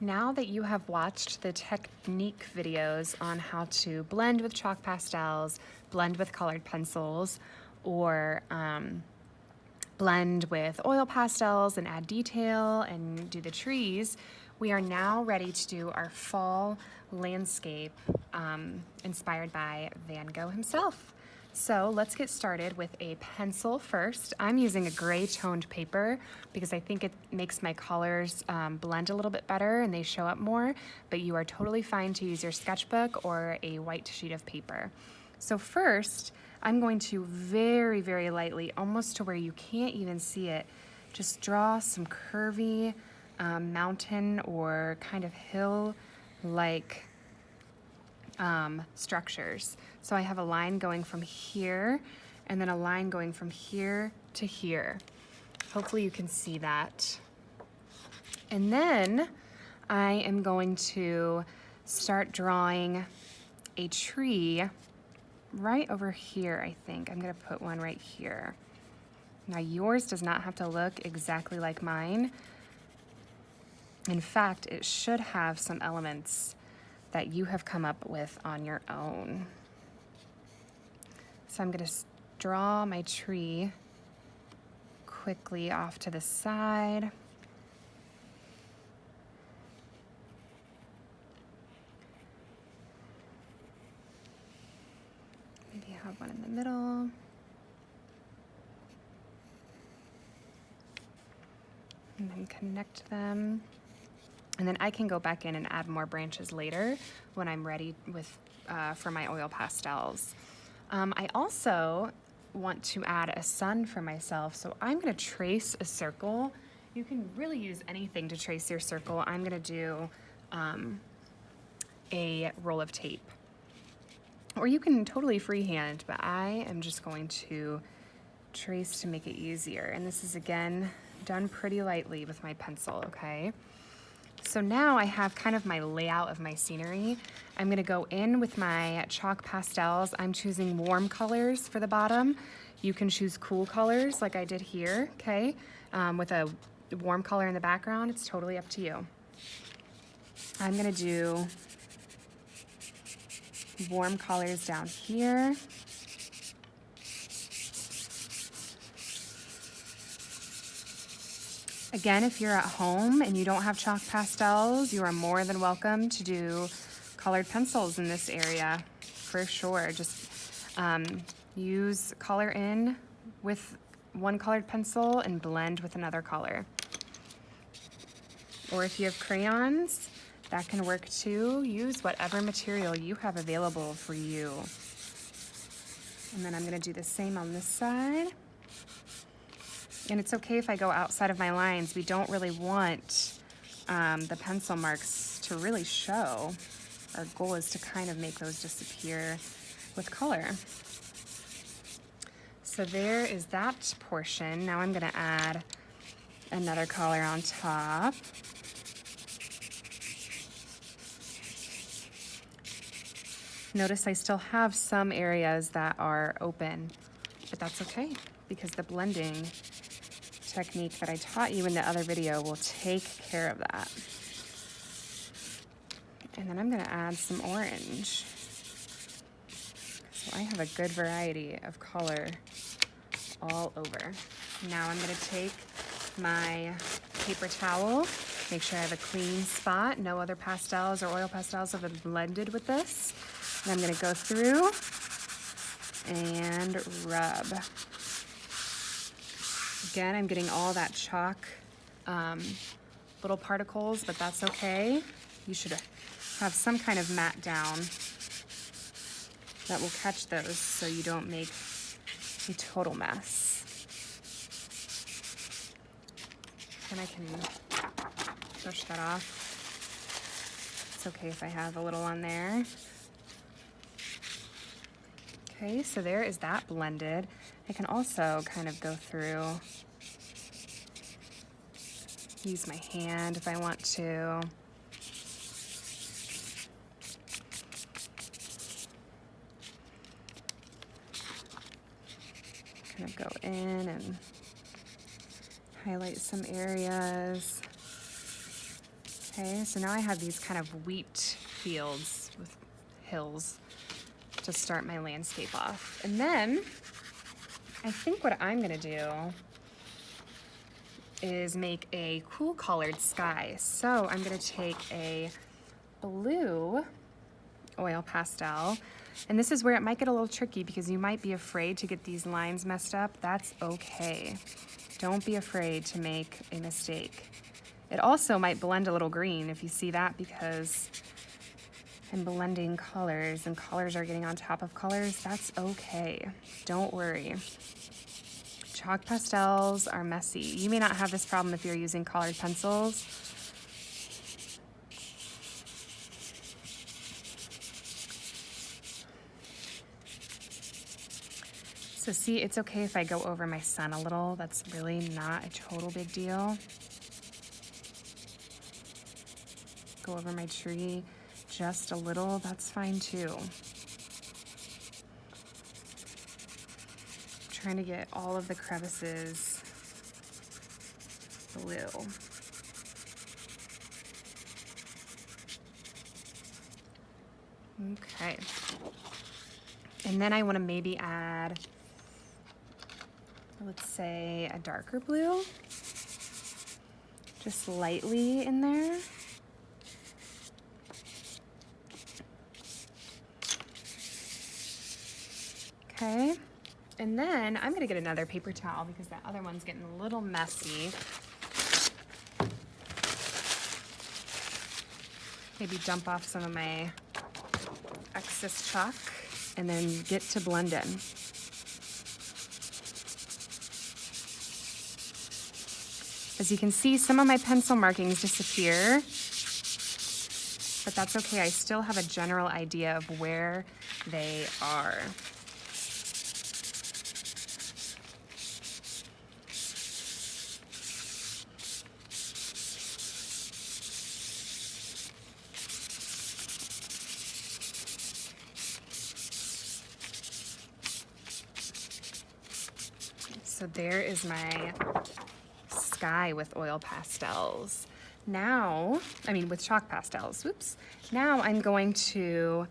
Now that you have watched the technique videos on how to blend with chalk pastels, blend with colored pencils, or blend with oil pastels and add detail and do the trees, we are now ready to do our fall landscape inspired by Van Gogh himself. So let's get started with a pencil first. I'm using a gray toned paper because I think it makes my colors blend a little bit better and they show up more, but you are totally fine to use your sketchbook or a white sheet of paper. So first, I'm going to very, very lightly, almost to where you can't even see it, just draw some curvy mountain or kind of hill-like structures. So I have a line going from here and then a line going from here to here. Hopefully you can see that. And then I am going to start drawing a tree right over here, I think. I'm gonna put one right here. Now yours does not have to look exactly like mine. In fact, it should have some elements that you have come up with on your own. So I'm gonna draw my tree quickly off to the side. Maybe have one in the middle. And then connect them. And then I can go back in and add more branches later when I'm ready with for my oil pastels. I also want to add a sun for myself, so I'm gonna trace a circle. You can really use anything to trace your circle. I'm gonna do a roll of tape. Or you can totally freehand, but I am just going to trace to make it easier. And this is, again, done pretty lightly with my pencil, okay? So now I have kind of my layout of my scenery. I'm gonna go in with my chalk pastels. I'm choosing warm colors for the bottom. You can choose cool colors like I did here, okay? With a warm color in the background, it's totally up to you. I'm gonna do warm colors down here. Again, if you're at home and you don't have chalk pastels, you are more than welcome to do colored pencils in this area, for sure. Just use color in with one colored pencil and blend with another color. Or if you have crayons, that can work too. Use whatever material you have available for you. And then I'm gonna do the same on this side. And it's okay if I go outside of my lines. We don't really want the pencil marks to really show. Our goal is to kind of make those disappear with color. So there is that portion. Now I'm gonna add another color on top. Notice I still have some areas that are open, but that's okay because the blending technique that I taught you in the other video will take care of that. And then I'm gonna add some orange. So I have a good variety of color all over. Now I'm gonna take my paper towel, make sure I have a clean spot, no other pastels or oil pastels have been blended with this. And I'm gonna go through and rub. Again, I'm getting all that chalk little particles, but that's okay. You should have some kind of mat down that will catch those so you don't make a total mess. And I can brush that off. It's okay if I have a little on there. Okay, so there is that blended. I can also kind of go through, use my hand if I want to. Kind of go in and highlight some areas. Okay, so now I have these kind of wheat fields with hills to start my landscape off. And then I think what I'm gonna do is make a cool colored sky. So I'm gonna take a blue oil pastel, and this is where it might get a little tricky because you might be afraid to get these lines messed up. That's okay. Don't be afraid to make a mistake. It also might blend a little green if you see that, because I'm blending colors and colors are getting on top of colors. That's okay. Don't worry. Chalk pastels are messy. You may not have this problem if you're using colored pencils. So see, it's okay if I go over my sun a little. That's really not a total big deal. Go over my tree just a little, that's fine too. I'm trying to get all of the crevices blue. Okay. And then I want to maybe add, let's say, a darker blue, just lightly in there. Okay, and then I'm gonna get another paper towel because that other one's getting a little messy. Maybe dump off some of my excess chalk and then get to blending. As you can see, some of my pencil markings disappear, but that's okay. I still have a general idea of where they are. So there is my sky with oil pastels. Now, with chalk pastels, whoops. Now I'm going to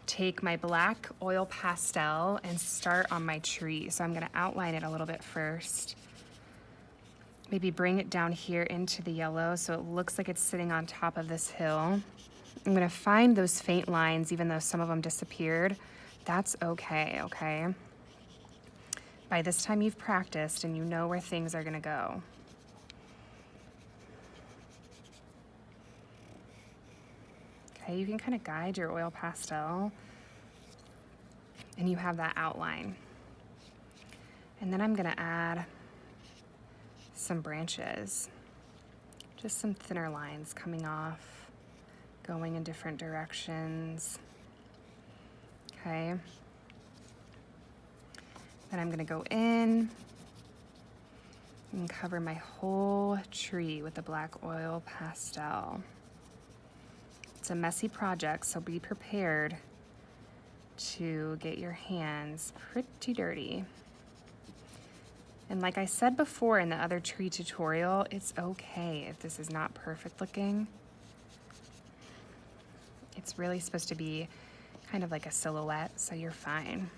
take my black oil pastel and start on my tree. So I'm gonna outline it a little bit first. Maybe bring it down here into the yellow so it looks like it's sitting on top of this hill. I'm gonna find those faint lines, even though some of them disappeared. That's okay, okay? By this time you've practiced and you know where things are gonna go. Okay, you can kind of guide your oil pastel and you have that outline. And then I'm gonna add some branches, just some thinner lines coming off, going in different directions, okay? Then I'm gonna go in and cover my whole tree with the black oil pastel. It's a messy project, so be prepared to get your hands pretty dirty. And like I said before in the other tree tutorial, it's okay if this is not perfect looking. It's really supposed to be kind of like a silhouette, so you're fine.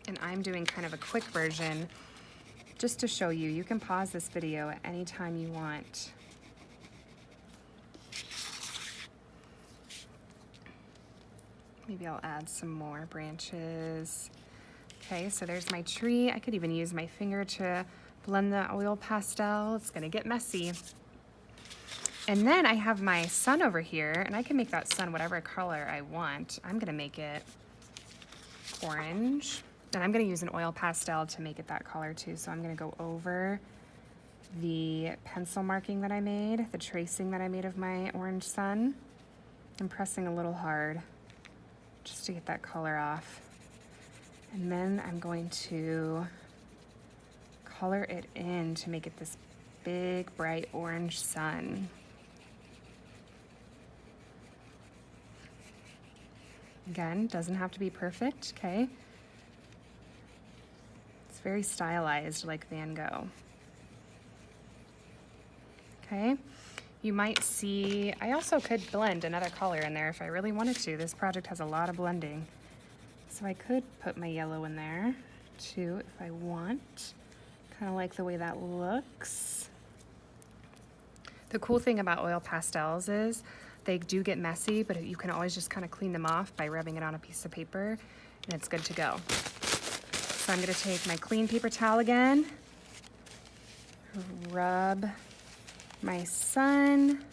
And I'm doing kind of a quick version just to show you. You can pause this video at any time you want. Maybe I'll add some more branches. Okay, so there's my tree. I could even use my finger to blend the oil pastel. It's gonna get messy. And then I have my sun over here, and I can make that sun whatever color I want. I'm gonna make it orange. And I'm gonna use an oil pastel to make it that color too. So I'm gonna go over the pencil marking that I made, the tracing that I made of my orange sun. I'm pressing a little hard just to get that color off. And then I'm going to color it in to make it this big, bright orange sun. Again, doesn't have to be perfect, okay? Very stylized, like Van Gogh. Okay, you might see, I also could blend another color in there if I really wanted to. This project has a lot of blending. So I could put my yellow in there too if I want. Kind of like the way that looks. The cool thing about oil pastels is they do get messy, but you can always just kind of clean them off by rubbing it on a piece of paper, and it's good to go. So I'm gonna take my clean paper towel again, rub my sun,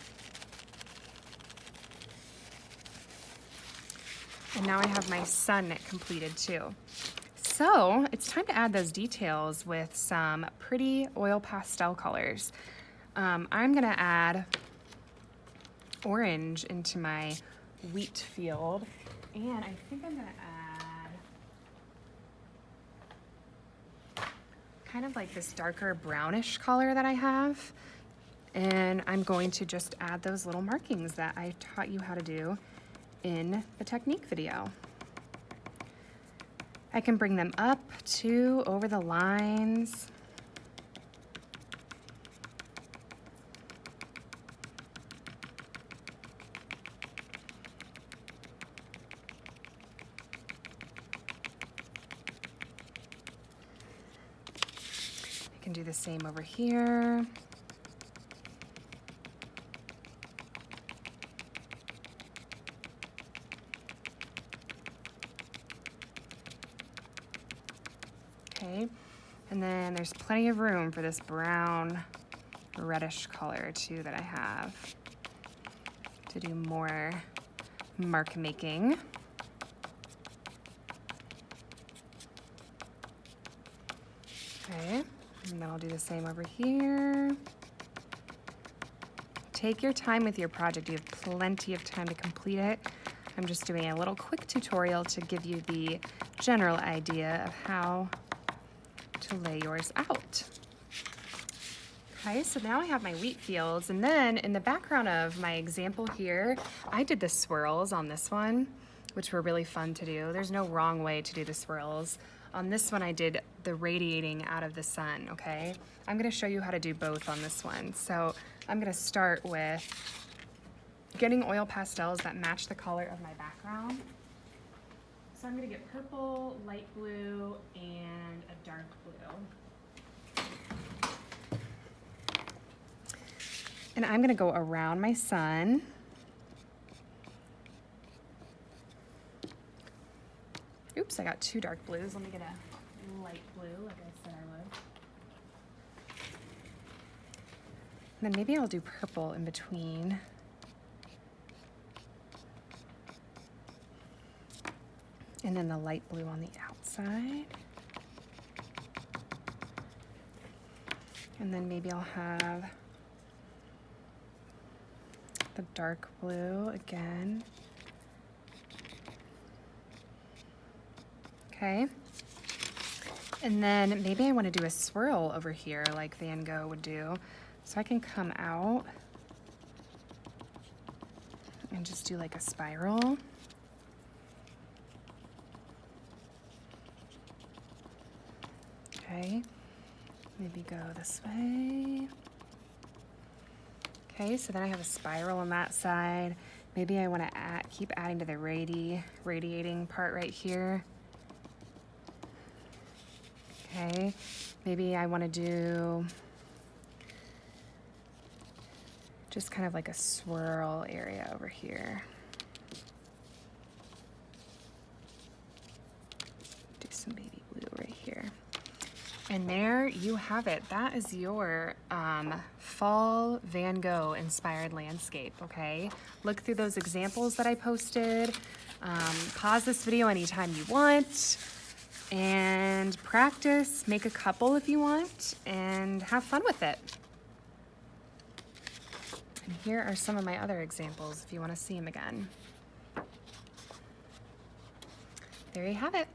and now I have my sun completed too. So it's time to add those details with some pretty oil pastel colors. I'm gonna add orange into my wheat field, and I think I'm gonna add kind of like this darker brownish color that I have, and I'm going to just add those little markings that I taught you how to do in the technique video. I can bring them up to over the lines. I can do the same over here. Okay, and then there's plenty of room for this brown reddish color too that I have to do more mark making. Okay, and then I'll do the same over here. Take your time with your project. You have plenty of time to complete it. I'm just doing a little quick tutorial to give you the general idea of how to lay yours out. Okay, so now I have my wheat fields, and then in the background of my example here, I did the swirls on this one, which were really fun to do. There's no wrong way to do the swirls. On this one, I did the radiating out of the sun, okay? I'm gonna show you how to do both on this one. So I'm gonna start with getting oil pastels that match the color of my background. So I'm gonna get purple, light blue, and a dark blue. And I'm gonna go around my sun. Oops, I got two dark blues. Let me get a light blue, like I said I would. And then maybe I'll do purple in between. And then the light blue on the outside. And then maybe I'll have the dark blue again. Okay. And then maybe I want to do a swirl over here like Van Gogh would do. So I can come out and just do like a spiral. Okay, maybe go this way. Okay, so then I have a spiral on that side. Maybe I want to keep adding to the radiating part right here. Okay, maybe I want to do just kind of like a swirl area over here. Do some baby blue right here. And there you have it. That is your fall Van Gogh inspired landscape, okay? Look through those examples that I posted. Pause this video anytime you want and practice. Make a couple if you want and have fun with it. And here are some of my other examples if you want to see them again. There you have it.